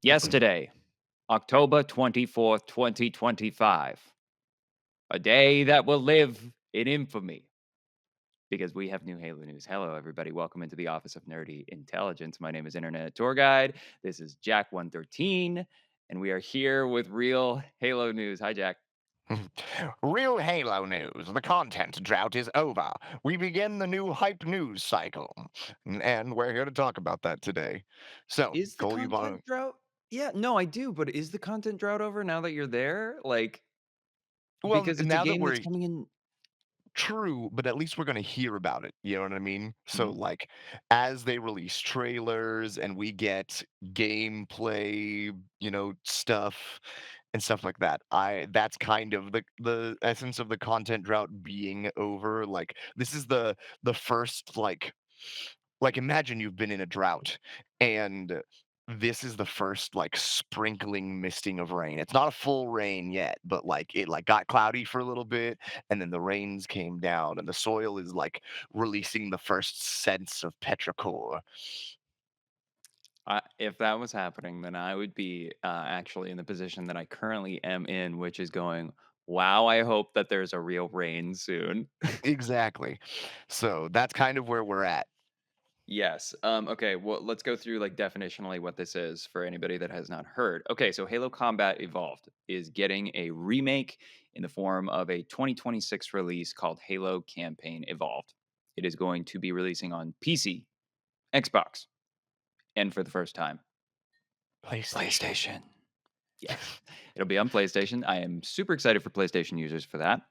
Yesterday, October 24th, 2025, a day that will live in infamy because we have new Halo news. Hello, everybody. Welcome into the Office of Nerdy Intelligence. My name is Internet Tour Guide. This is Jack113, and we are here with real Halo news. Hi, Jack. Real Halo news. The content drought is over. We begin the new hype news cycle. And we're here to talk about that today. So, Is the Cole, you want content to. drought? Yeah, no, I do, but is the content drought over now that you're there? Like, Well, because it's a now that game that's we're coming in. true, but at least we're going to hear about it. You know what I mean? So, Mhm. like, as they release trailers and we get gameplay, stuff and stuff like that, that's kind of the essence of the content drought being over. Like, this is the first like imagine you've been in a drought and this is the first like sprinkling misting of rain. It's not a full rain yet, but like it like got cloudy for a little bit and then the rains came down and the soil is like releasing the first sense of petrichor. If that was happening, then I would be actually in the position that I currently am in, which is going, wow, I hope that there's a real rain soon. Exactly. So that's kind of where we're at. Yes. Okay. Well, let's go through like definitionally what this is for anybody that has not heard. Okay. So Halo Combat Evolved is getting a remake in the form of a 2026 release called Halo Campaign Evolved. It is going to be releasing on PC, Xbox, and for the first time, PlayStation. PlayStation. Yes, it'll be on PlayStation. I am super excited for PlayStation users for that.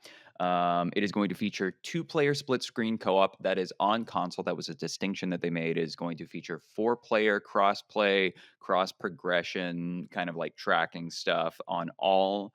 It is going to feature two-player split-screen co-op that is on console. That was a distinction that they made. Is going to feature four-player cross-play, cross-progression, kind of like tracking stuff on all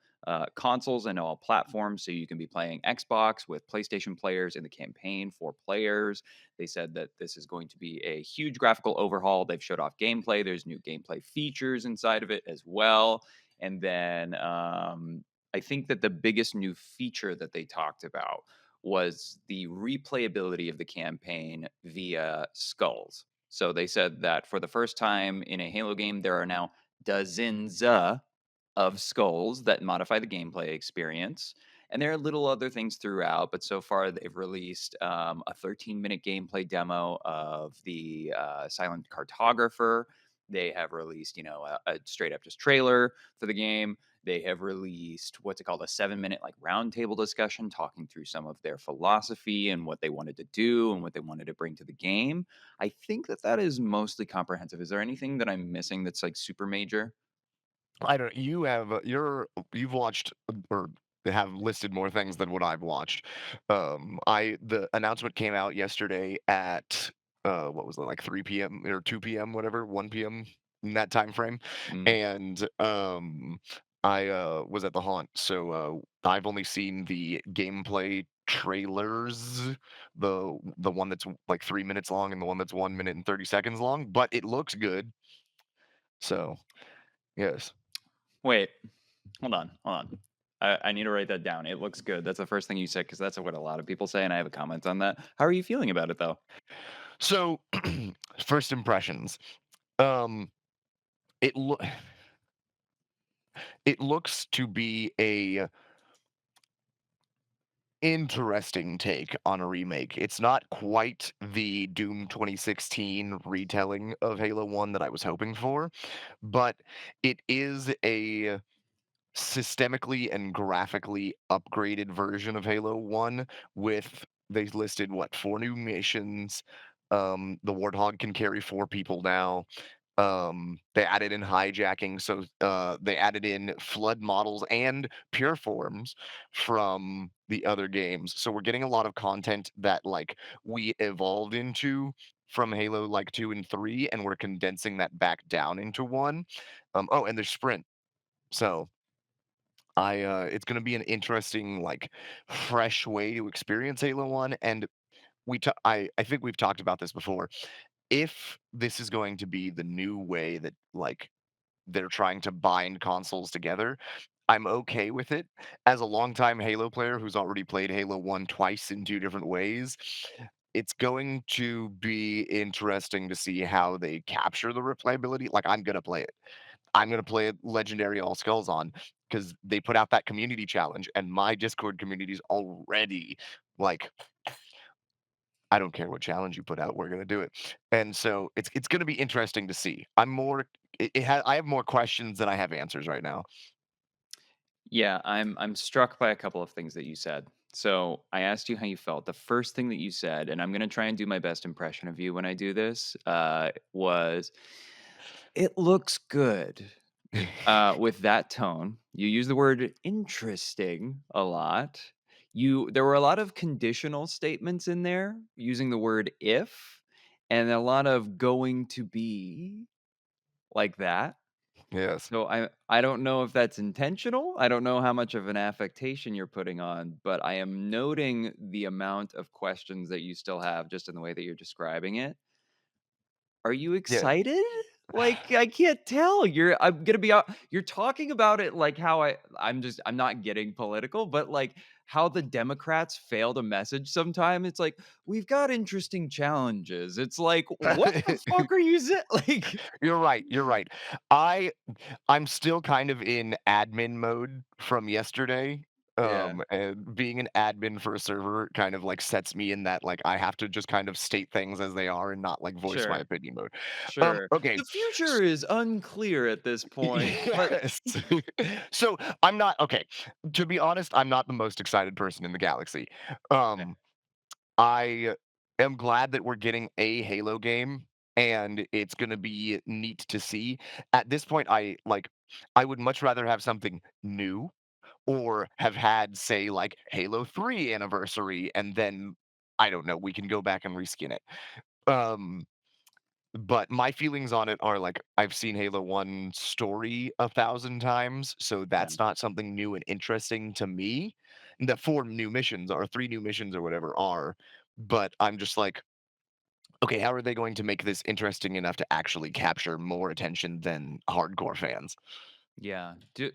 consoles and all platforms. So you can be playing Xbox with PlayStation players in the campaign, four players. They said that this is going to be a huge graphical overhaul. They've showed off gameplay. There's new gameplay features inside of it as well. And then I think that the biggest new feature that they talked about was the replayability of the campaign via skulls. So they said that for the first time in a Halo game, there are now dozens of skulls that modify the gameplay experience. And there are little other things throughout, but so far they've released a 13-minute gameplay demo of the Silent Cartographer. They have released, a straight up just trailer for the game. They have released what's it called, a 7-minute like roundtable discussion, talking through some of their philosophy and what they wanted to do and what they wanted to bring to the game. I think that that is mostly comprehensive. Is there anything that I'm missing that's like super major? I don't you have you've watched or have listed more things than what I've watched. I the announcement came out yesterday at what was it like 3 p.m. or 2 p.m. whatever 1 p.m. in that time frame, Mm. and I was at the haunt, so I've only seen the gameplay trailers, the one that's like 3 minutes long and the one that's 1 minute and 30 seconds long, but it looks good. So yes. Wait, hold on. I need to write that down. It looks good. That's the first thing you said because that's what a lot of people say, and I have a comment on that. How are you feeling about it though? So, first impressions. Um, it loo it looks to be a interesting take on a remake. It's not quite the Doom 2016 retelling of Halo 1 that I was hoping for, but it is a systemically and graphically upgraded version of Halo 1 with they listed what 4 new missions. The Warthog can carry 4 people now. They added in hijacking, so they added in flood models and pure forms from the other games. So we're getting a lot of content that like we evolved into from Halo like 2 and 3 and we're condensing that back down into 1. Oh, and there's sprint. So I it's going to be an interesting like fresh way to experience Halo 1 and I think we've talked about this before. If this is going to be the new way that like they're trying to bind consoles together, I'm okay with it. As a longtime Halo player who's already played Halo 1 twice in 2 different ways, it's going to be interesting to see how they capture the replayability. Like I'm gonna play it. I'm gonna play Legendary All Skulls on because they put out that community challenge, and my Discord community's already like, I don't care what challenge you put out, we're gonna do it. And so it's gonna be interesting to see. I'm more I have more questions than I have answers right now. Yeah, I'm struck by a couple of things that you said. So I asked you how you felt. The first thing that you said, and I'm gonna try and do my best impression of you when I do this, was it looks good. With that tone, you use the word interesting a lot. There were a lot of conditional statements in there using the word if and a lot of going to be like that. Yes. So I don't know if that's intentional. I don't know how much of an affectation you're putting on, but I am noting the amount of questions that you still have just in the way that you're describing it. Are you Yeah. excited? Like, I can't tell. I'm gonna be you're talking about it like how I'm not getting political, but like how the Democrats fail to message sometime. It's like, we've got interesting challenges. It's like, what the fuck are you like? You're right, you're right. I I'm still kind of in admin mode from yesterday. Yeah, And being an admin for a server kind of like sets me in that like I have to just kind of state things as they are and not like voice my sure. opinion mode. Sure. Okay. The future is unclear at this point, but Yes. So I'm not okay. To be honest, I'm not the most excited person in the galaxy. okay. Um, I am glad that we're getting a Halo game, and it's gonna be neat to see. At this point, I would much rather have something new or have had, say, like Halo 3 anniversary, and then I don't know, we can go back and reskin it. Um, but my feelings on it are like I've seen Halo 1 story 1,000 times, so Yeah. that's not something new and interesting to me. The 4 new missions or 3 new missions or whatever are, but I'm just like, "Okay, how are they going to make this interesting enough to actually capture more attention than hardcore fans?" Yeah. Did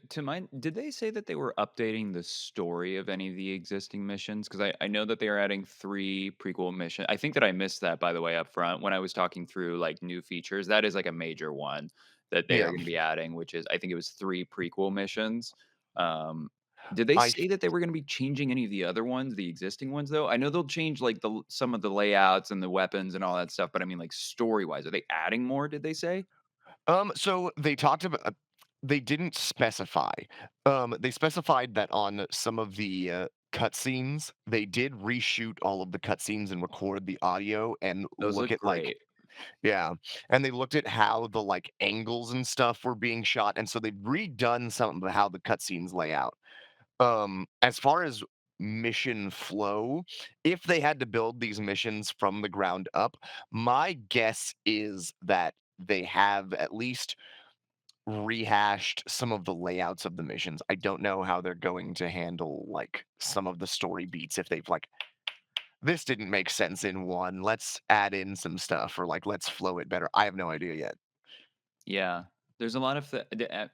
they say that they were updating the story of any of the existing missions? Because I know that they are adding 3 prequel missions. I think that I missed that, by the way, up front when I was talking through, like, new features. That is, like, a major one that they are Yeah. gonna be adding, which is I think it was 3 prequel missions. Um, did they I say that they were gonna be changing any of the other ones, the existing ones, though? I know they'll change, like, some of the layouts and the weapons and all that stuff, but I mean, like, story-wise, are they adding more, did they say? So they talked about they didn't specify. They specified that on some of the, cutscenes, they did reshoot all of the cutscenes and record the audio and Those look look at, like great. yeah, and they looked at how the, like, angles and stuff were being shot, and so they've redone some of how the cutscenes lay out. As far as mission flow, if they had to build these missions from the ground up, my guess is that they have at least rehashed some of the layouts of the missions. I don't know how they're going to handle, like, some of the story beats if they've, like, "This didn't make sense in 1, let's add in some stuff," or, like, "Let's flow it better." I have no idea yet. Yeah. There's a lot of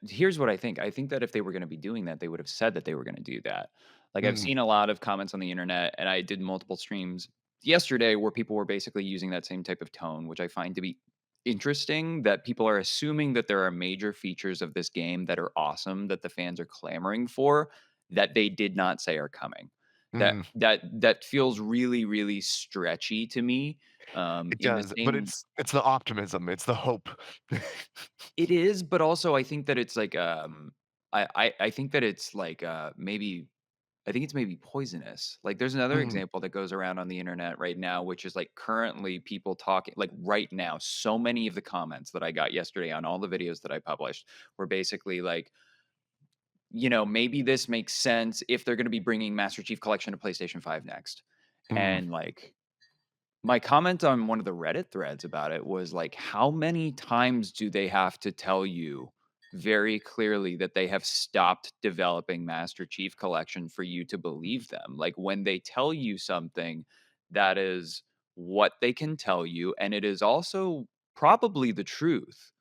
here's what I think. I think that if they were gonna be doing that, they would have said that they were gonna do that. Like, I've Mm, seen a lot of comments on the internet, and I did multiple streams yesterday where people were basically using that same type of tone, which I find to be interesting, that people are assuming that there are major features of this game that are awesome, that the fans are clamoring for, that they did not say are coming. mm, That feels really, really stretchy to me, it in the does, but same. it's the optimism, it's the hope. It is, but also I think that it's like, I think that it's like, maybe I think it's maybe poisonous. Like, there's another Mm, example that goes around on the internet right now, which is like currently people talking like right now, so many of the comments that I got yesterday on all the videos that I published were basically like, maybe this makes sense if they're going to be bringing Master Chief Collection to PlayStation 5 next. mm, And like, my comment on one of the Reddit threads about it was like, how many times do they have to tell you very clearly that they have stopped developing Master Chief Collection for you to believe them? Like, when they tell you something, that is what they can tell you, and it is also probably the truth.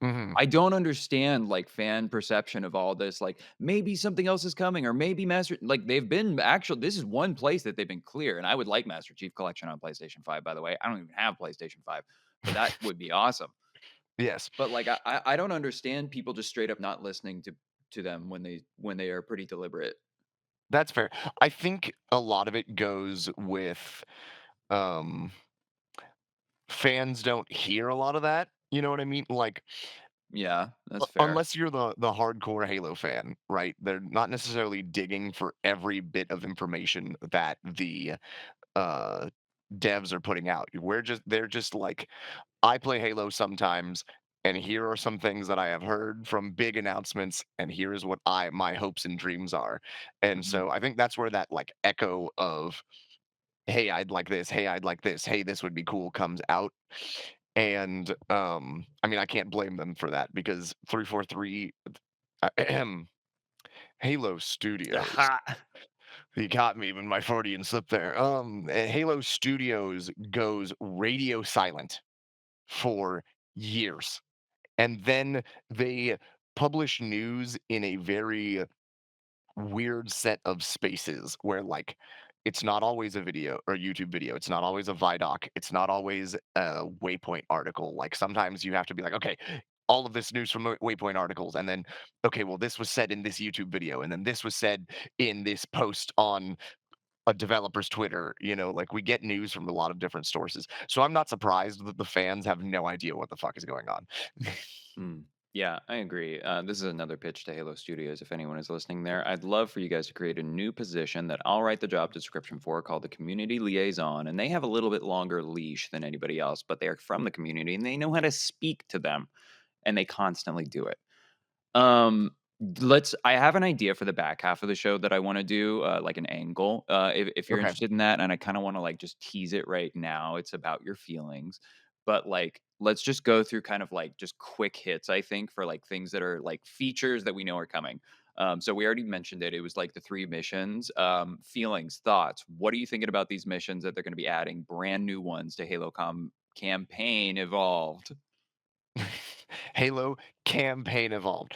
mhm. I don't understand, like, fan perception of all this, like, maybe something else is coming or maybe they've been actual this is one place that they've been clear, and I would like Master Chief Collection on PlayStation 5, by the way. I don't even have PlayStation 5, but that would be awesome. Yes, But, like, I don't understand people just straight up not listening to them when they are pretty deliberate. that's fair. I think a lot of it goes with, um, fans don't hear a lot of that, you know what I mean? Like, Yeah, that's fair. unless you're the hardcore Halo fan, right? They're not necessarily digging for every bit of information that the, uh, devs are putting out. They're just like, "I play Halo sometimes, and here are some things that I have heard from big announcements, and here is what I my hopes and dreams are." And Mhm. so I think that's where that, like, echo of, "Hey, I'd like this. Hey, I'd like this. Hey, this would be cool," comes out. And, I mean, I can't blame them for that because 343 Halo Studios. Aha! He caught me in my Freudian slip there. Halo Studios goes radio silent for years, and then they publish news in a very weird set of spaces where, like, it's not always a video or a YouTube video. It's not always a Vidoc. It's not always a Waypoint article. Like, sometimes you have to be like, okay, all of this news from Waypoint articles, and then, okay, well, this was said in this YouTube video, and then this was said in this post on a developer's Twitter. Like, we get news from a lot of different sources. So I'm not surprised that the fans have no idea what the fuck is going on. Mm. Yeah, I agree. This is another pitch to Halo Studios. If anyone is listening there, I'd love for you guys to create a new position that I'll write the job description for called the community liaison. And they have a little bit longer leash than anybody else, but they are from the community and they know how to speak to them and they constantly do it. Um, I have an idea for the back half of the show that I wanna do, like an angle, if you're Okay. interested in that, and I kinda wanna, like, just tease it right now. It's about your feelings, but, like, let's just go through kind of, like, just quick hits, I think, for, like, things that are, like, features that we know are coming. So we already mentioned it. It was, like, the 3 missions. Feelings, thoughts. What are you thinking about these missions that they're gonna be adding brand new ones to Halo Campaign Evolved? Halo campaign evolved.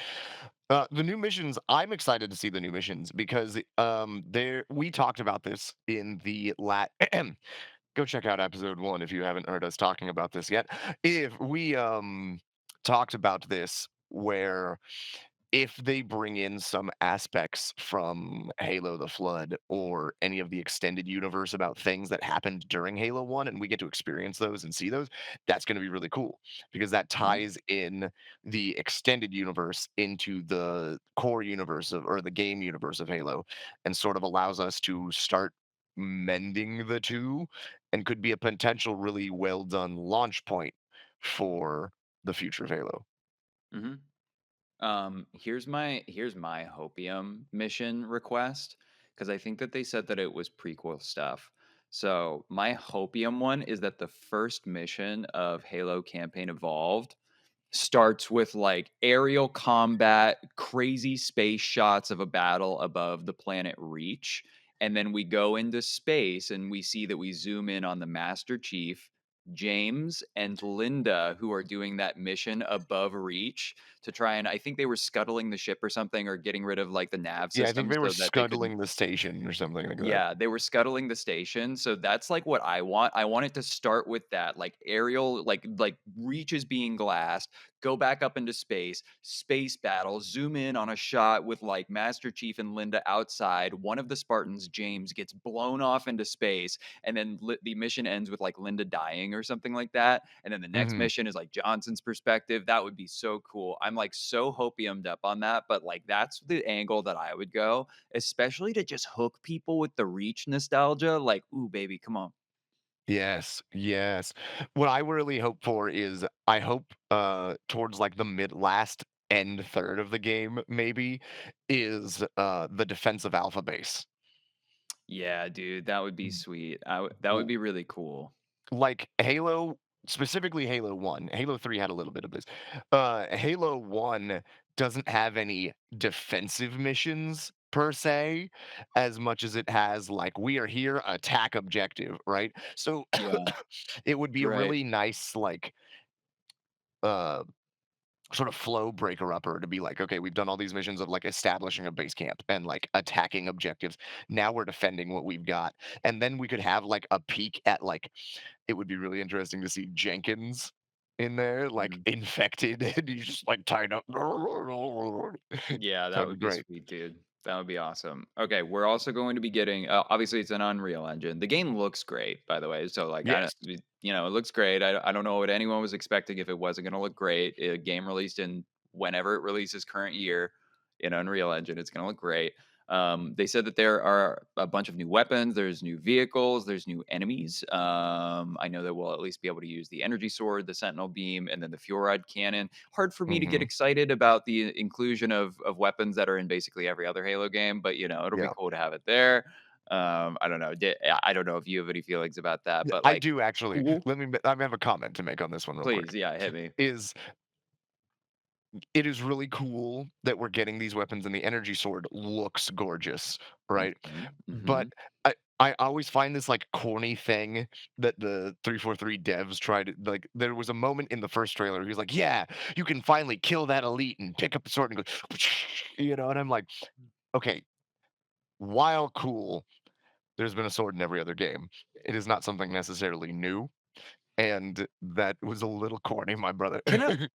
The new missions, I'm excited to see the new missions because there we talked about this in the go check out episode 1 if you haven't heard us talking about this yet. If we talked about this where if they bring in some aspects from Halo the Flood or any of the extended universe about things that happened during Halo 1 and we get to experience those and see those, that's going to be really cool because that Mhm, ties in the extended universe into the core universe of or the game universe of Halo and sort of allows us to start mending the two and could be a potential really well done launch point for the future of Halo. mhm. Here's my hopium mission request because I think that they said that it was prequel stuff. So my hopium one is that the first mission of Halo Campaign Evolved starts with like aerial combat, crazy space shots of a battle above the planet Reach. And then we go into space and we see that we zoom in on the Master Chief, James, and Linda, who are doing that mission above Reach to try and I think they were scuttling the ship or something or getting rid of like the nav Yeah, I think system they were so that they could scuttling the station or something like that. yeah, they were scuttling the station, so that's, like, what I want. I want it to start with that, like, aerial like, reaches being glassed, go back up into space battle, zoom in on a shot with, like, Master Chief and Linda outside, one of the Spartans, James, gets blown off into space, and then the mission ends with, like, Linda dying or something like that, and then the next Mhm. mission is, like, Johnson's perspective. That would be so cool. I'm, like, so hopiumed up on that, but, like, that's the angle that I would go especially to just hook people with the Reach nostalgia, like, "Ooh, baby, come on." Yes, yes. What I really hope for is I hope, towards, like, the mid last end third of the game maybe, is, the defensive alpha base. Yeah, dude, that would be sweet. That would W be really cool. Like, specifically Halo 1, Halo 3 had a little bit of this. Halo 1 doesn't have any defensive missions per se, as much as it has, like, "We are here, attack objective," right? So, Yeah, it would be a right. really nice, like, uh sort of flow breaker upper to be like, okay, we've done all these missions of like establishing a base camp and like attacking objectives. Now we're defending what we've got. And then we could have like a peek at like it would be really interesting to see Jenkins in there, like Mhm. infected, and he's just like tied up. Yeah, that That'd be would be great. sweet, dude. That would be awesome. Okay, we're also going to be getting obviously it's an Unreal Engine. The game looks great, by the way. So like I don't Yes. it looks great. I don't know what anyone was expecting if it wasn't going to look great. A game released in whenever it releases current year in Unreal Engine, it's going to look great. They said that there are a bunch of new weapons, there's new vehicles, there's new enemies. I know that we'll at least be able to use the energy sword, the sentinel beam, and then the fuel rod cannon. Hard for me to get Hmm. excited about the inclusion of weapons that are in basically every other Halo game, but it'll be Yeah. cool to have it there. I don't know. I don't know if you have any feelings about that, but I like, do actually. cool. I have a comment to make on this one real Please, quick. yeah, hit me. Is it is really cool that we're getting these weapons and the energy sword looks gorgeous, right? Hmm. But Hmm. I always find this like corny thing that the 343 devs tried to like there was a moment in the first trailer, he was like, yeah, you can finally kill that elite and pick up the sword and go, and I'm like, okay, while cool, there's been a sword in every other game. It is not something necessarily new. And that was a little corny, my brother.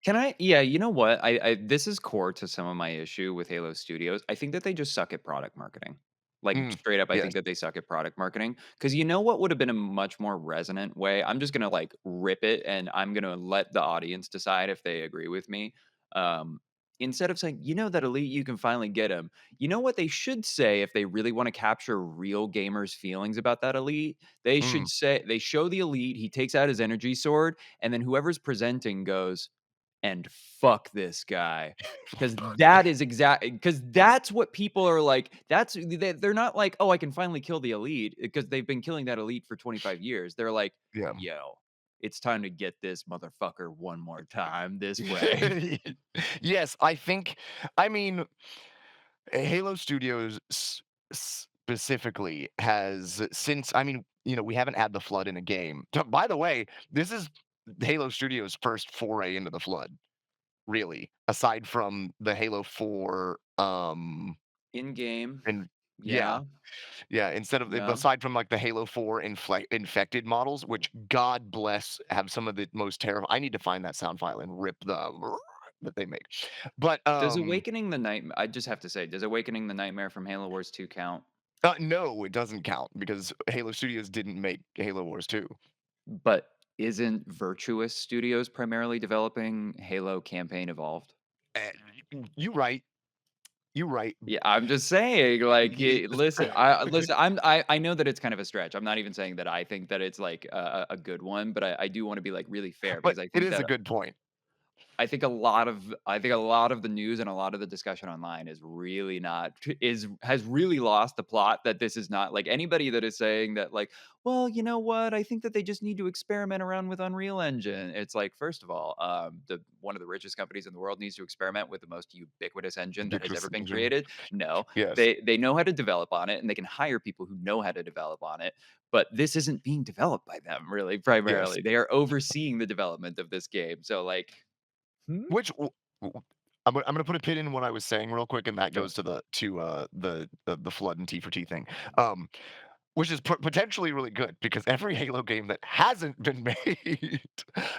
Can I yeah, you know what? I this is core to some of my issue with Halo Studios. I think that they just suck at product marketing. Like Mm, straight up, I yes. think that they suck at product marketing. Because you know what would have been a much more resonant way? I'm just gonna like rip it and I'm gonna let the audience decide if they agree with me. Um, Instead of saying, that elite, you can finally get him. You know what they should say if they really want to capture real gamers' feelings about that elite? They Mm. should say they show the elite, he takes out his energy sword, and then whoever's presenting goes, "And fuck this guy." Because that's what people are like, they're not like, "Oh, I can finally kill the elite," because they've been killing that elite for 25 years. They're like, Yeah. "Yo, it's time to get this motherfucker one more time this way." Yes, I mean, Halo Studios specifically has since I mean, we haven't had the flood in a game. By the way, this is Halo Studios' first foray into the flood, really, aside from the Halo 4 In game, and yeah, yeah, yeah, yeah. aside from like the Halo 4 infected models, which God bless have some of the most terrible. I need to find that sound file and rip the that they make. But I just have to say, does Awakening the Nightmare from Halo Wars 2 count? no, it doesn't count because Halo Studios didn't make Halo Wars 2. But isn't Virtuous Studios primarily developing Halo Campaign Evolved? Eh, you right. You right. Yeah, I'm just saying, like, Y- listen, I know that it's kind of a stretch. I'm not even saying that I think that it's like a good one, but I do want to be like really fair but because I it think is a that good point. I think a lot of the news and a lot of the discussion online is really not is has really lost the plot that this is not like anybody that is saying that like, well, you know what? I think that they just need to experiment around with Unreal Engine. It's like, first of all, the one of the richest companies in the world needs to experiment with the most ubiquitous engine that has Ubiquitous ever been engine. created. No, Yes. they know how to develop on it and they can hire people who know how to develop on it. But this isn't being developed by them really Yes. primarily. They are overseeing the development of this game. So like, hmm? Which I'm gonna put a pin in what I was saying real quick, and that Sure. goes to the flood and T for T thing. Um, which is potentially really good because every Halo game that hasn't been made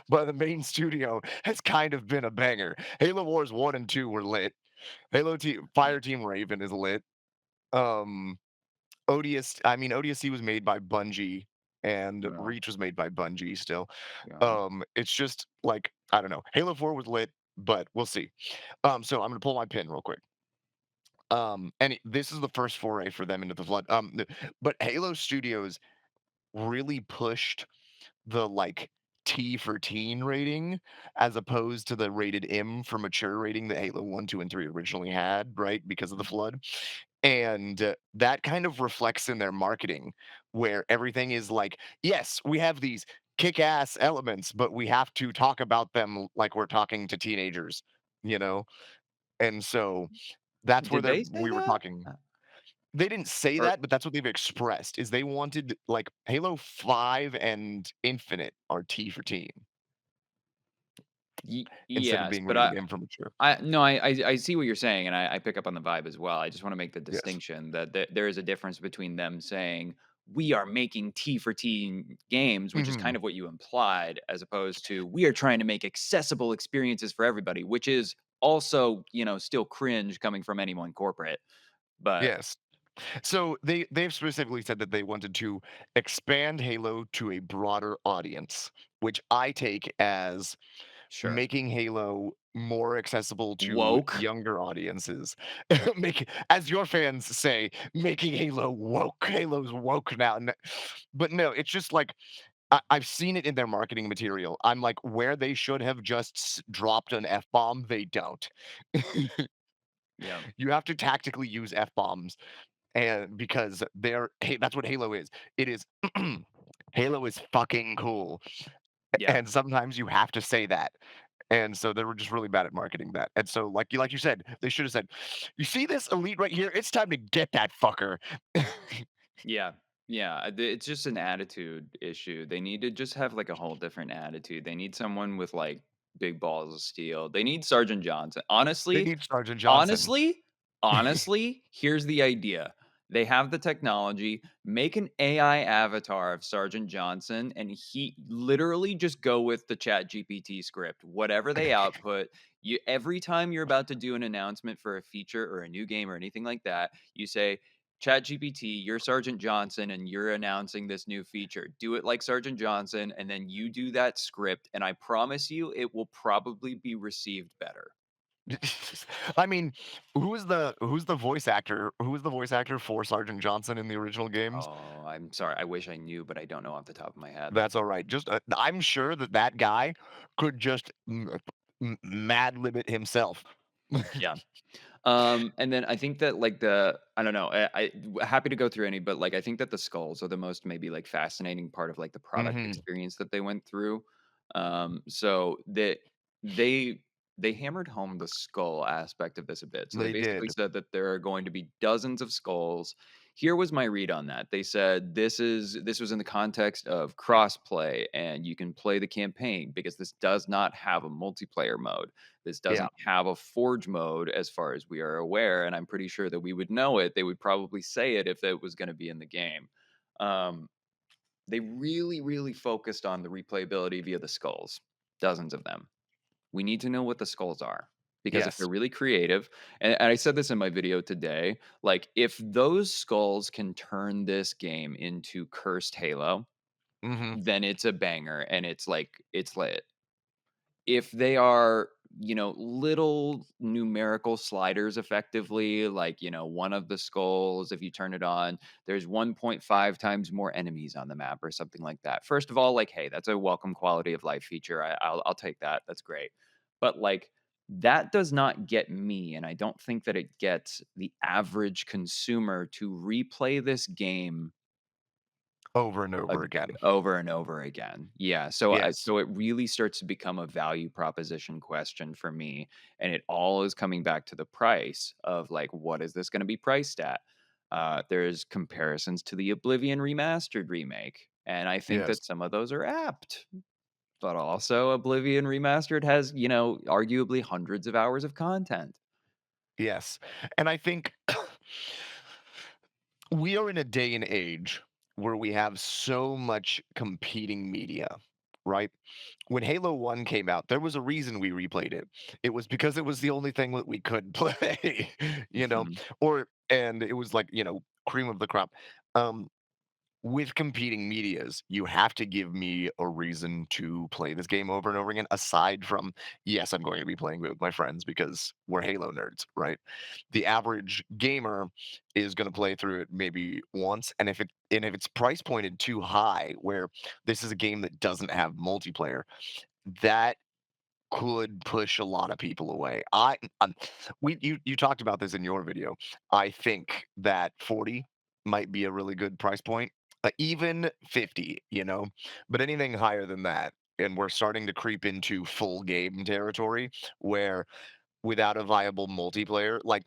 by the main studio has kind of been a banger. Halo Wars 1 and 2 were lit. Fire Team Raven is lit. Um, ODST was made by Bungie and Yeah. Reach was made by Bungie still. Yeah. It's just like, I don't know. Halo 4 was lit, but we'll see. So I'm gonna pull my pin real quick. This is the first foray for them into the flood. But Halo Studios really pushed the like T for teen rating as opposed to the rated M for mature rating that Halo 1, 2, and 3 originally had, right? Because of the Mhm. flood. And that kind of reflects in their marketing, where everything is like, yes, we have these kick ass elements, but we have to talk about them like we're talking to teenagers, you know? And so that's where Did they say we were that? talking. They didn't say Or that, but that's what they've expressed is they wanted like Halo 5 and Infinite are T for teen instead of yes, being but rated M for mature. I no, I see what you're saying, and I pick up on the vibe as well. I just wanna make the Yes. distinction that there is a difference between them saying, we are making T for teen games, which is kind Mhm. of what you implied, as opposed to we are trying to make accessible experiences for everybody, which is also, still cringe coming from anyone corporate. But Yes. So they've specifically said that they wanted to expand Halo to a broader audience, which I take as sure. making Halo more accessible to Woke. younger audiences. Make, as your fans say, making Halo woke. Halo's woke now. But no, it's just like I've seen it in their marketing material. I'm like, where they should have just dropped an F bomb, they don't. Yeah. You have to tactically use F bombs, and because they're hey, that's what Halo is. It is Halo is fucking cool, Yeah. and sometimes you have to say that. And so they were just really bad at marketing that. And so, like you said, they should have said, "You see this elite right here? It's time to get that fucker." Yeah. Yeah. It's just an attitude issue. They need to just have like a whole different attitude. They need someone with like big balls of steel. They need Sergeant Johnson. They Honestly, need Sergeant Johnson. honestly, honestly, here's the idea. They have the technology. Make an AI avatar of Sergeant Johnson, and he literally just go with the Chat GPT script. Whatever they output, you every time you're about to do an announcement for a feature or a new game or anything like that, you say, ChatGPT, you're Sergeant Johnson and you're announcing this new feature. Do it like Sergeant Johnson, and then you do that script, and I promise you it will probably be received better. I mean, who's the voice actor? Who was the voice actor for Sergeant Johnson in the original games? Oh, I'm sorry. I wish I knew, but I don't know off the top of my head. That's all right. Just I'm sure that that guy could just mad lib it himself. Yeah. And then I think that like I don't know, happy to go through any, but like I think that the skulls are the most maybe like fascinating part of like the product Hmm. experience that they went through. So that they they hammered home the skull aspect of this a bit. So they They basically did. said that there are going to be dozens of skulls. Here was my read on that. They said this was in the context of crossplay and you can play the campaign because this does not have a multiplayer mode. This Yeah. doesn't have a forge mode as far as we are aware, and I'm pretty sure that we would know it. They would probably say it if it was going to be in the game. Um, they really, really focused on the replayability via the skulls, dozens of them. We need to know what the skulls are because if they're Yes. really creative, and I said this in my video today, like if those skulls can turn this game into cursed Halo, Hmm. then it's a banger and it's lit. If they are, little numerical sliders effectively, like, one of the skulls, if you turn it on, there's 1.5 times more enemies on the map or something like that. First of all, like, hey, that's a welcome quality of life feature. I'll take that. That's great. But like that does not get me, and I don't think that it gets the average consumer to replay this game Over and over Ag again. over and over again. Yeah, so I Yes. so it really starts to become a value proposition question for me, and it all is coming back to the price of, like, what is this gonna be priced at? There's comparisons to the Oblivion Remastered remake, and I think Yes. that some of those are apt, but also Oblivion Remastered has, arguably hundreds of hours of content. Yes. And I think we are in a day and age where we have so much competing media, right? When Halo 1 came out, there was a reason we replayed it. It was because it was the only thing that we could play, you know, Mhm. or and it was like, cream of the crop. Um with competing medias, you have to give me a reason to play this game over and over again, aside from, yes, I'm going to be playing it with my friends because we're Halo nerds, right? The average gamer is going to play through it maybe once, and if it's price pointed too high, where this is a game that doesn't have multiplayer, that could push a lot of people away. You talked about this in your video. I think that 40 might be a really good price point. Even 50, but anything higher than that, and we're starting to creep into full game territory where without a viable multiplayer, like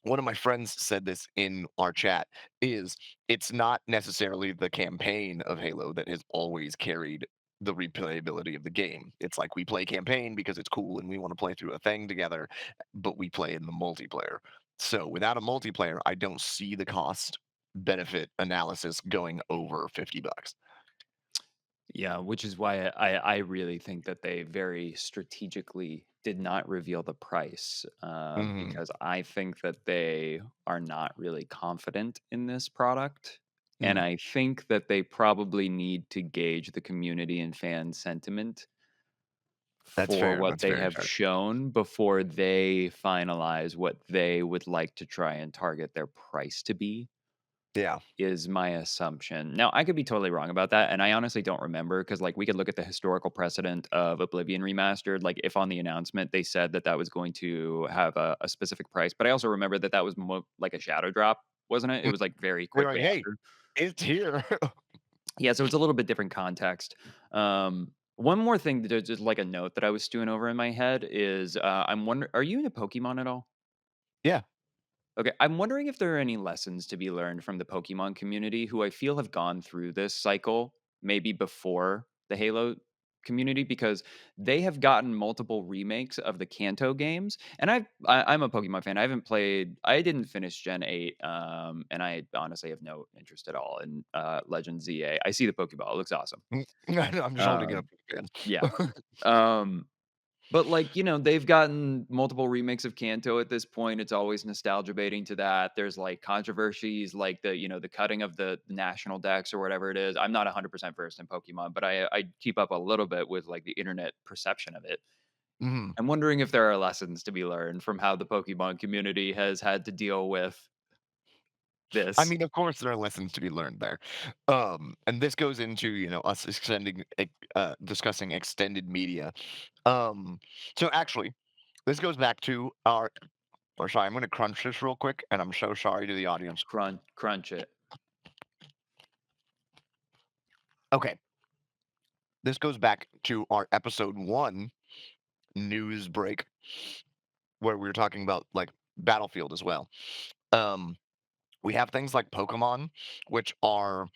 one of my friends said this in our chat, is it's not necessarily the campaign of Halo that has always carried the replayability of the game. It's like we play campaign because it's cool and we want to play through a thing together, but we play in the multiplayer. So without a multiplayer, I don't see the cost benefit analysis going over $50. Yeah, which is why I really think that they very strategically did not reveal the price, Mhm, because I think that they are not really confident in this product, and mhm. I think that they probably need to gauge the community and fan sentiment That's for fair, what that's they very have fair. shown before they finalize what they would like to try and target their price to be. Yeah. Is my assumption. Now, I could be totally wrong about that, and I honestly don't remember because, like, we could look at the historical precedent of Oblivion Remastered, like, if on the announcement they said that that was going to have a specific price, but I also remember that that was like a shadow drop, wasn't it? It Mm, was, like, very they're like, quickly "Hey, after. it's here." Yeah, so it's a little bit different context. One more thing that just like a note that I was stewing over in my head is, I'm wondering, are you into Pokemon at all? Yeah. Okay, I'm wondering if there are any lessons to be learned from the Pokemon community who I feel have gone through this cycle maybe before the Halo community because they have gotten multiple remakes of the Kanto games. And I'm a Pokemon fan. I didn't finish Gen 8 and I honestly have no interest at all in Legend ZA. I see the Pokeball, it looks awesome. Mm, I'm just holding it up Um for the yeah. fans. Um but, like, they've gotten multiple remakes of Kanto at this point, it's always nostalgia baiting to that, there's, like, controversies, like, the cutting of the national decks or whatever it is. I'm not 100% versed in Pokemon, but I keep up a little bit with, like, the internet perception of it. Mhm. I'm wondering if there are lessons to be learned from how the Pokemon community has had to deal with I this. mean, of course, there are lessons to be learned there. And this goes into, us discussing extended media. Um, so actually, this goes back to our or sorry, I'm gonna crunch this real quick, and I'm so sorry to the audience. Crunch it. Okay, this goes back to our episode 1 news break where we were talking about, like, Battlefield as well. Um, we have things like Pokemon, which are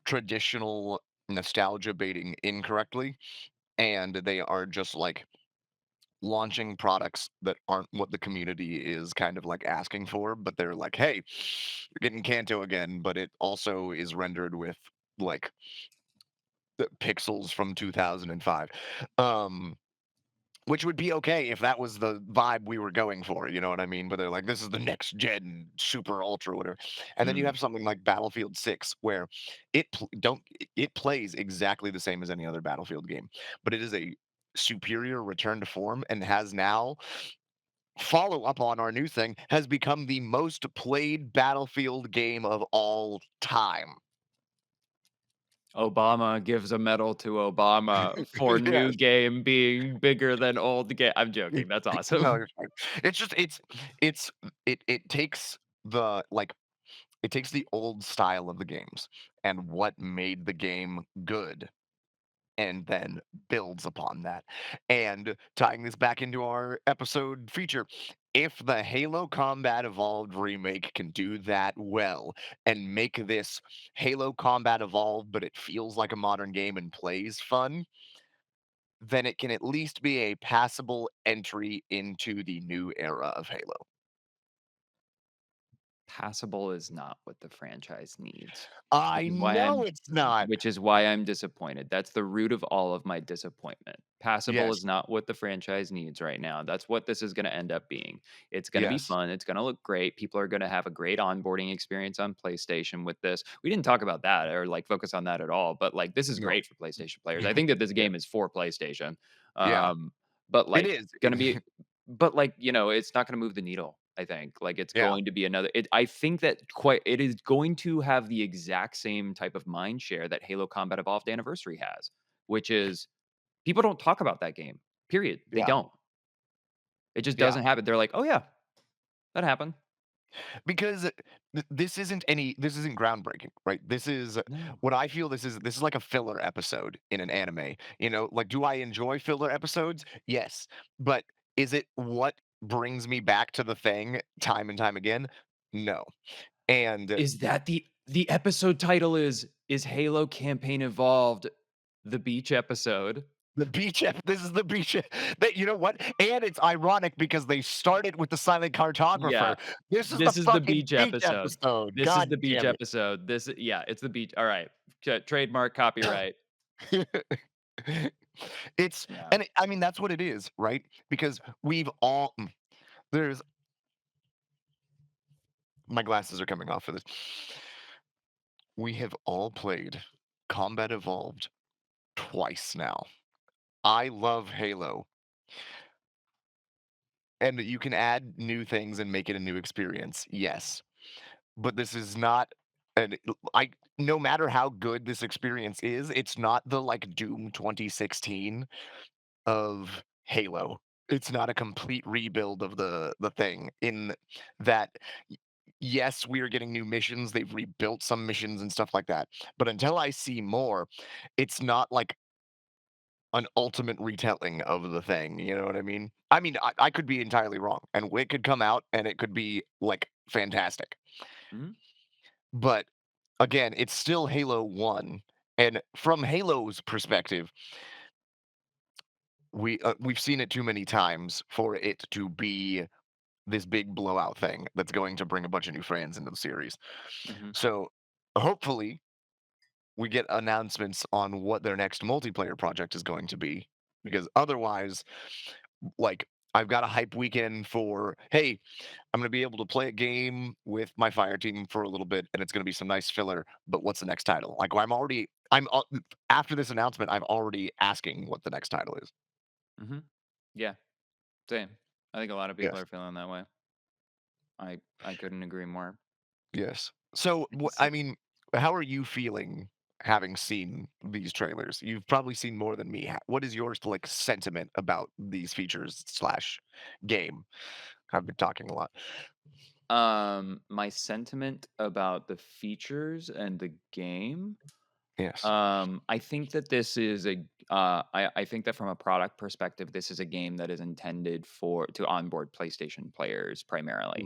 traditional nostalgia baiting incorrectly, and they are just, like, launching products that aren't what the community is kind of, like, asking for, but they're like, "Hey, you're getting Kanto again," but it also is rendered with, like, the pixels from 2005. Um, which would be okay if that was the vibe we were going for, you know what I mean? But they're like, "This is the next gen super ultra whatever." And then you Mm. have something like Battlefield 6 where it plays exactly the same as any other Battlefield game, but it is a superior return to form and has now follow up on our new thing has become the most played Battlefield game of all time. Obama gives a medal to Obama for new Yes. game being bigger than old game. I'm joking, that's No, awesome. you're fine. It's just it's it takes the like it takes the old style of the games and what made the game good and then builds upon that. And tying this back into our episode feature, if the Halo Combat Evolved remake can do that well and make this Halo Combat Evolved, but it feels like a modern game and plays fun, then it can at least be a passable entry into the new era of Halo. Passable is not what the franchise needs, which I is why know it's not. I'm disappointed. That's the root of all of my disappointment. Passable Yes, is not what the franchise needs right now. That's what this is gonna end up being. It's gonna be yes, fun, it's gonna look great, people are gonna have a great onboarding experience on PlayStation with this. We didn't talk about that or, like, focus on that at all, but, like, this is no, great for PlayStation players. I think that this yeah, game is for PlayStation. yeah, But, it like, is. gonna be but, like, it's not gonna move the needle, I think. Like, it's Yeah, going to be another I think that quite it is going to have the exact same type of mind share that Halo Combat Evolved Anniversary has, which is people don't talk about that game, period. They yeah, don't. It just yeah. doesn't happen. They're like, "Oh, yeah, that happened." Because this isn't groundbreaking, right? This is No. what I feel this is like a filler episode in an anime. Like, do I enjoy filler episodes? Yes. But is it what brings me back to the thing time and time again? No. And Is that the episode title is Halo Campaign Evolved the beach episode? The this is the beach that you know what? And it's ironic because they started with the silent Yeah. cartographer. This is the This is the fucking beach beach episode. episode. This is God the beach damn episode. Yeah, it's the beach. All right. Trademark copyright. it. It's Yeah. and I mean that's what it is, right? Because we've all there's my glasses are coming off for this. We have all played Combat Evolved twice now. I love Halo, and you can add new things and make it a new experience. Yes. But this is not an I no matter how good this experience is, it's not the like Doom 2016 of Halo. It's not a complete rebuild of the thing in that yes, we are getting new missions. They've rebuilt some missions and stuff like that. But until I see more, it's not like an ultimate retelling of the thing. You know what I mean? I could be entirely wrong, and it could come out and it could be like fantastic. Mhm. But again, it's still Halo 1. And from Halo's perspective, we've seen it too many times for it to be this big blowout thing that's going to bring a bunch of new fans into the series. Mhm. So hopefully we get announcements on what their next multiplayer project is going to be. Because otherwise, like I've got a hype weekend for, hey, I'm going to be able to play a game with my fire team for a little bit, and it's going to be some nice filler. But what's the next title? Like, after this announcement, I'm already asking what the next title is. Mhm. Yeah. Same. I think a lot of people Yes, are feeling that way. I couldn't agree more. yes. So, It's I mean, how are you feeling having seen these trailers? You've probably seen more than me. What is yours like sentiment about these features slash game? I've been talking a lot. my sentiment about the features and the game. Yes. I think that this is I think that from a product perspective, this is a game that is intended to onboard PlayStation players primarily.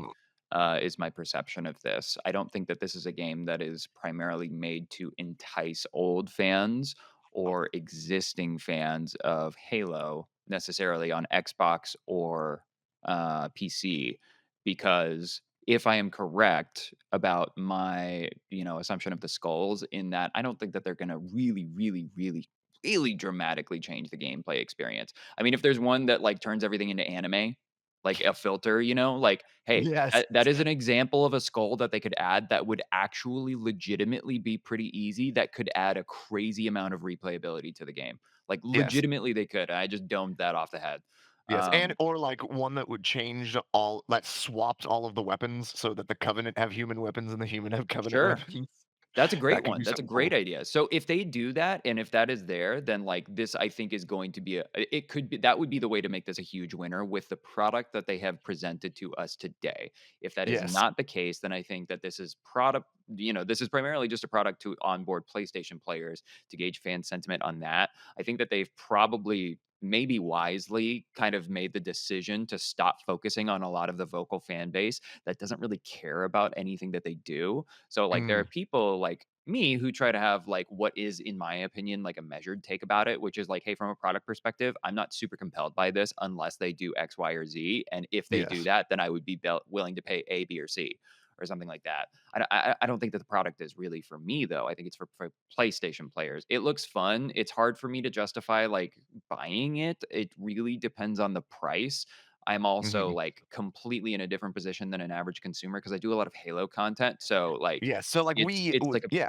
Mm, Is my perception of this. I don't think that this is a game that is primarily made to entice old fans or existing fans of Halo necessarily on Xbox or PC, because if I am correct about my, assumption of the skulls, in that I don't think that they're gonna really, really, really, really dramatically change the gameplay experience. I mean, if there's one that like turns everything into anime, like a filter, like, hey, yes. that is an example of a skull that they could add that would actually legitimately be pretty easy, that could add a crazy amount of replayability to the game. Like Yes. legitimately they could. I just domed that off the head. Yes, and Um, or like one that would change all that swapped all of the weapons so that the Covenant have human weapons and the human have Covenant sure. weapons. That's a That great could one. be That's a something great cool. idea. So if they do that, and if that is there, then like this, I think is going to be it could be, that would be the way to make this a huge winner with the product that they have presented to us today. If that is Yes. not the case, then I think that this is product, this is primarily just a product to onboard PlayStation players to gauge fan sentiment on that. I think that they've probably maybe wisely kind of made the decision to stop focusing on a lot of the vocal fan base that doesn't really care about anything that they do. So like there are Mm, people like me who try to have like what is in my opinion like a measured take about it, which is like, hey, from a product perspective, I'm not super compelled by this unless they do X, Y, or Z. And if they do yes. that, then I would be willing to pay A, B, or C or something like that. I don't think that the product is really for me though. I think it's for PlayStation players. It looks fun. It's hard for me to justify like buying it. It really depends on the price. I'm also Mhm. like completely in a different position than an average consumer because I do a lot of Halo content. So like Yes, so, like, it's it's like a yeah,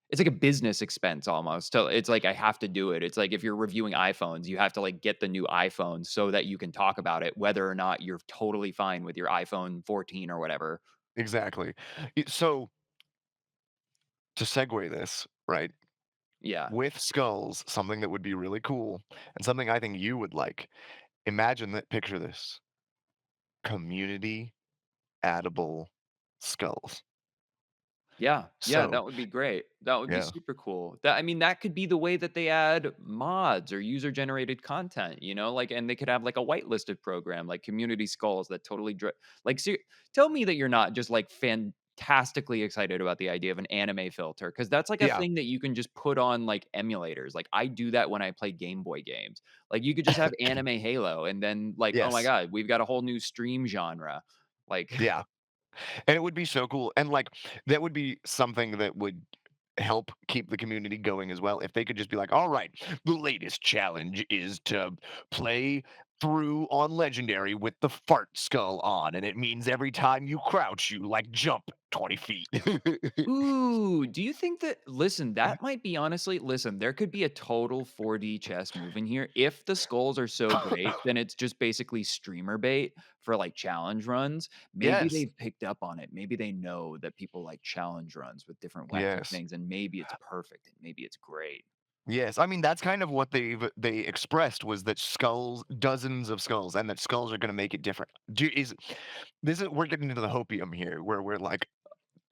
it's like a business expense almost. So it's like I have to do it. It's like if you're reviewing iPhones, you have to like get the new iPhone so that you can talk about it, whether or not you're totally fine with your iPhone 14 or whatever. exactly. So, to segue this, right, Yeah. with skulls, something that would be really cool and something I think you would like, imagine that picture this, community addable skulls. Yeah, yeah, So that would be great. That would be yeah. super cool. That I mean, that could be the way that they add mods or user generated content, like, and they could have like a whitelisted program, like community skulls that totally like, tell me that you're not just like fantastically excited about the idea of an anime filter because that's like a Yeah. thing that you can just put on like emulators. Like I do that when I play Game Boy games. Like you could just have anime Halo and then like, oh my Yes. God, we've got a whole new stream genre. Like, Yeah. And it would be so cool. And like that would be something that would help keep the community going as well. If they could just be like, all right, the latest challenge is to play through on legendary with the fart skull on. And it means every time you crouch, you like jump 20 feet. ooh, do you think that listen, that might be honestly listen, there could be a total 4D chess move in here. If the skulls are so great, then it's just basically streamer bait for, like, challenge runs. Maybe Yes. they've picked up on it. Maybe they know that people like challenge runs with different wacky Yes. things, and maybe it's perfect, and maybe it's great. Yes, I mean that's kind of what they expressed was that skulls, dozens of skulls, and that skulls are going to make it different. Is this is we're getting into the hopium here, where we're like,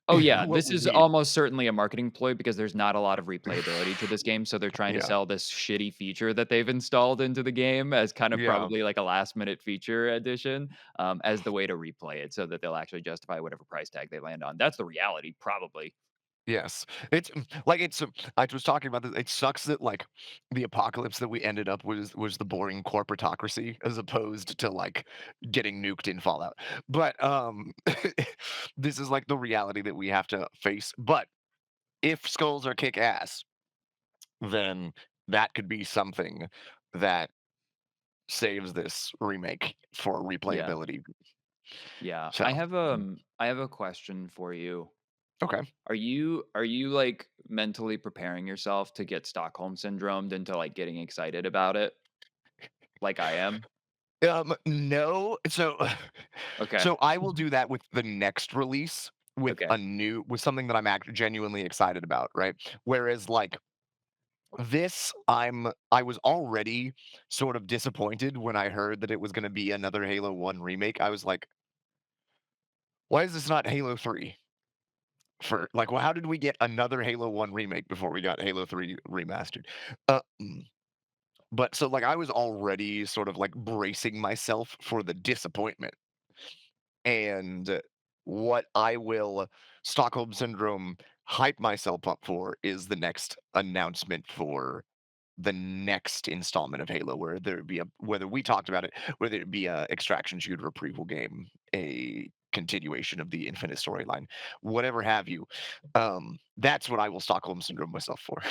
Oh, yeah, what this we is need. almost certainly a marketing ploy because there's not a lot of replayability to this game, so they're trying to Yeah, sell this shitty feature that they've installed into the game as kind of yeah. probably like a last minute feature addition, as the way to replay it so that they'll actually justify whatever price tag they land on. That's the reality, probably. Yes. I was talking about this. It sucks that like the apocalypse that we ended up was the boring corporatocracy as opposed to like getting nuked in Fallout. But this is like the reality that we have to face. But if skulls are kick ass, then that could be something that saves this remake for Yeah, replayability. yeah. So, I have a question for you. okay. Are you, like, mentally preparing yourself to get Stockholm syndromed into, like, getting excited about it like I am? No. So, Okay, so I will do that with the next release okay. with something that I'm genuinely excited about, right? Whereas like this, I was already sort of disappointed when I heard that it was going to be another Halo 1 remake. I was like, why is this not Halo 3? For like, well, how did we get another Halo 1 remake before we got Halo 3 remastered? But so like I was already sort of like bracing myself for the disappointment. And what I will Stockholm Syndrome hype myself up for is the next announcement for the next installment of Halo, where there be a whether we talked about it, whether it be a extraction shooter, a prequel game, a continuation of the Infinite storyline, whatever have you. That's what I will Stockholm Syndrome myself for.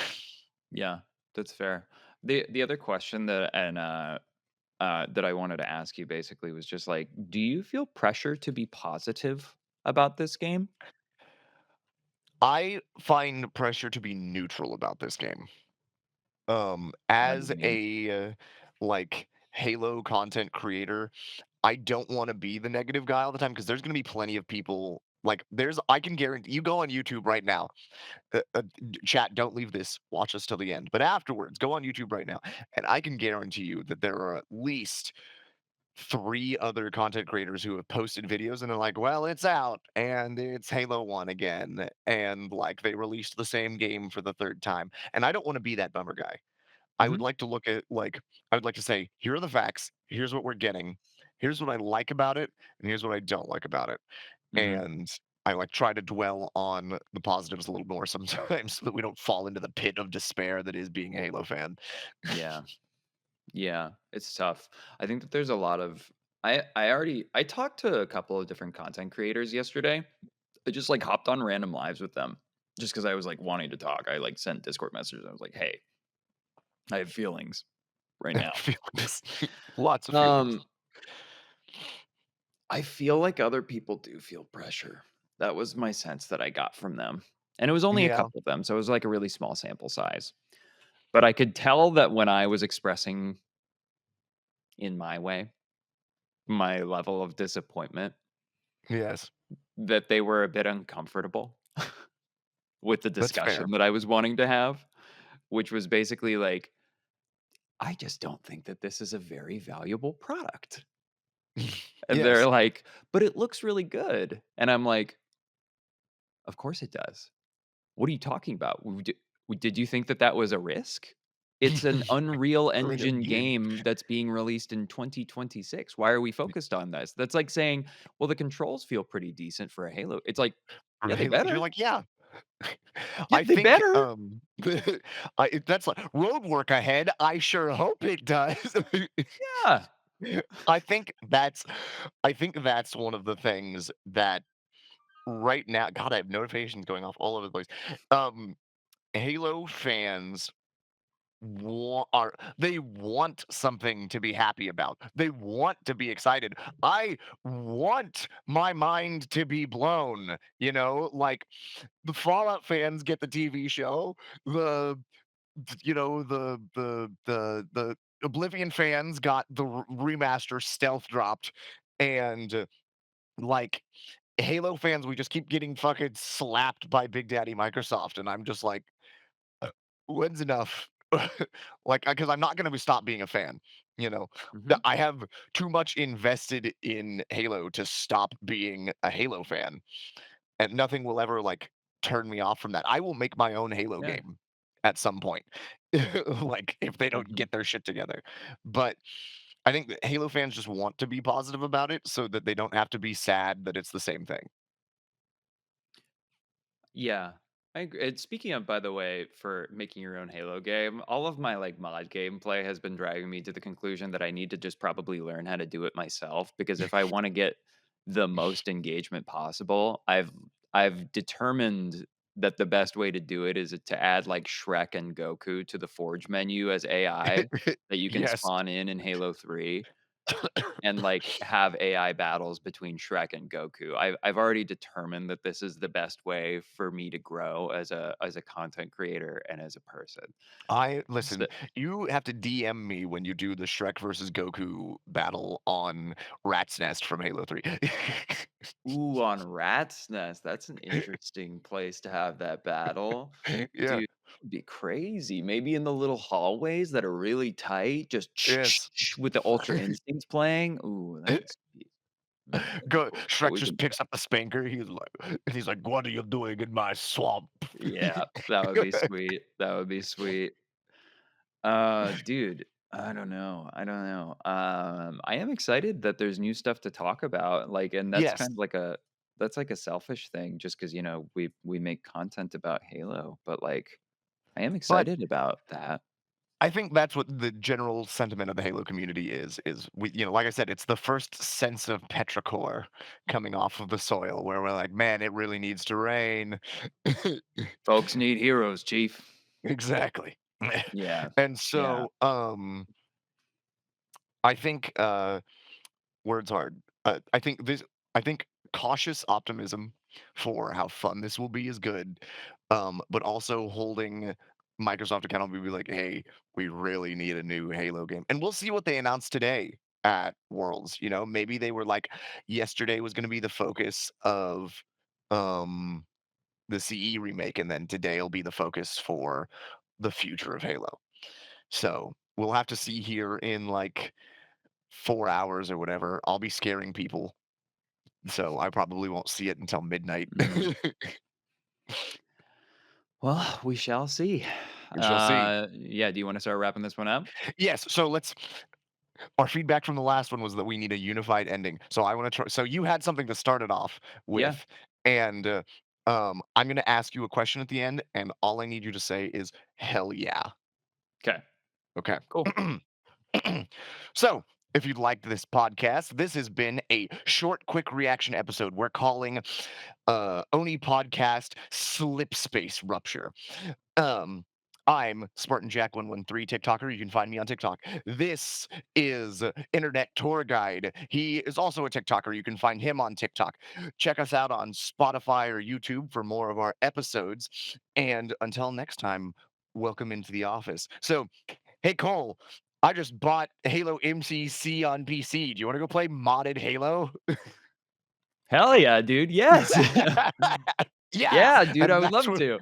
Yeah, that's fair. The other question that I wanted to ask you basically was just like, do you feel pressure to be positive about this game? I find pressure to be neutral about this game. What do As you mean? a like Halo content creator, I don't want to be the negative guy all the time because there's going to be plenty of people like I can guarantee you go on YouTube right now. Chat, don't leave this. Watch us till the end. But afterwards, go on YouTube right now, and I can guarantee you that there are at least three other content creators who have posted videos and they're like, well, it's out and it's Halo 1 again. And like they released the same game for the third time. And I don't want to be that bummer guy. I would Mhm, like to look at like I would like to say, here are the facts, here's what we're getting, here's what I like about it, and here's what I don't like about it. mhm. And I like try to dwell on the positives a little more sometimes so that we don't fall into the pit of despair that is being a Halo fan. Yeah, yeah, it's tough. I think that there's a lot of I talked to a couple of different content creators yesterday. I just, like, hopped on random lives with them just because I was, like, wanting to talk. I, like, sent Discord messages. I was like, "Hey, I have feelings right now." Feelings. Lots of feelings. Um, I feel like other people do feel pressure. That was my sense that I got from them, and it was only a Yeah. couple of them, so it was, like, a really small sample size. But I could tell that when I was expressing in my way, my level of disappointment, Yes. that they were a bit uncomfortable with the That's fair. discussion that I was wanting to have, which was basically like, "I just don't think that this is a very valuable product." And they're Yes. like, "But it looks really good." And I'm like, "Of course it does. What are you talking about? Did you think that that was a risk? It's an Unreal Like a Engine game. game that's being released in 2026. Why are we focused on this?" That's like saying, "Well, the controls feel pretty decent for a Halo." It's like, from Yeah, they Halo. You're better. like, yeah. Yeah, I they think better. that's like road work ahead. I sure hope it does. Yeah. I think that's I think that's one of the things that right now, God, I have notifications going off all over the place. Um, Halo fans they want something to be happy about. They want to be excited. I want my mind to be blown, like the Fallout fans get the TV show, the the Oblivion fans got the remaster stealth dropped, and like Halo fans, we just keep getting fucking slapped by Big Daddy Microsoft, and I'm just like, when's enough? Like, because I'm not going to stop being a fan. You know, Mhm, I have too much invested in Halo to stop being a Halo fan, and nothing will ever like turn me off from that. I will make my own Halo yeah, game at some point, like if they don't mhm. get their shit together. But I think that Halo fans just want to be positive about it so that they don't have to be sad that it's the same thing. Yeah, I agree. And speaking of, by the way, for making your own Halo game, all of my like mod gameplay has been driving me to the conclusion that I need to just probably learn how to do it myself because if I want to get the most engagement possible, I've determined that the best way to do it is to add like Shrek and Goku to the Forge menu as AI that you can Yes. spawn in Halo 3 and like have AI battles between Shrek and Goku. I've already determined that this is the best way for me to grow as a content creator and as a person. I listen, So, you have to DM me when you do the Shrek versus Goku battle on Rat's Nest from Halo 3. ooh, on Rat's Nest, that's an interesting place to have that battle. Yeah. Dude, it'd be crazy. Maybe in the little hallways that are really tight, just Yes. with the Ultra Instincts playing. Ooh, that'd be sweet. That'd be Go cool. Yeah, Shrek we just can do picks up the spanker. He's like, "What are you doing in my swamp?" yeah, that would be sweet. That would be sweet. Dude, I don't know. I don't know. I am excited that there's new stuff to talk about. Like, and that's Yes, kind of like a that's like a selfish thing, just because we make content about Halo. But like, I am but excited about that. I think that's what the general sentiment of the Halo community is like I said, it's the first sense of petrichor coming off of the soil where we're like, "Man, it really needs to rain." Folks need heroes, Chief. Exactly. Yeah, And yeah. so, I think, words hard. I think cautious optimism for how fun this will be is good, but also holding Microsoft accountable, be like, "Hey, we really need a new Halo game," and we'll see what they announce today at Worlds. Maybe they were like, yesterday was going to be the focus of um, the CE remake, and then today will be the focus for the future of Halo. So we'll have to see here in like 4 hours or whatever. I'll be scaring people, so I probably won't see it until midnight. Mm. Well, we shall see. We shall see. Yeah. Do you want to start wrapping this one up? Yes, so let's. Our feedback from the last one was that we need a unified ending. So I want to try. So you had something to start it off Yeah. with, and I'm going to ask you a question at the end, and all I need you to say is "Hell yeah." Okay. Okay. Cool. So, if you'd liked this podcast, this has been a short, quick reaction episode we're calling ONI Podcast Slip Space Rupture. Um, I'm Spartan Jack 113 TikToker. You can find me on TikTok. This is Internet Tour Guide. He is also a TikToker. You can find him on TikTok. Check us out on Spotify or YouTube for more of our episodes. And until next time, welcome into the office. So, hey Cole, I just bought Halo MCC on PC. Do you want to go play modded Halo? Hell yeah, dude. Yes. Yeah, Yeah, dude, I and would that's love what to.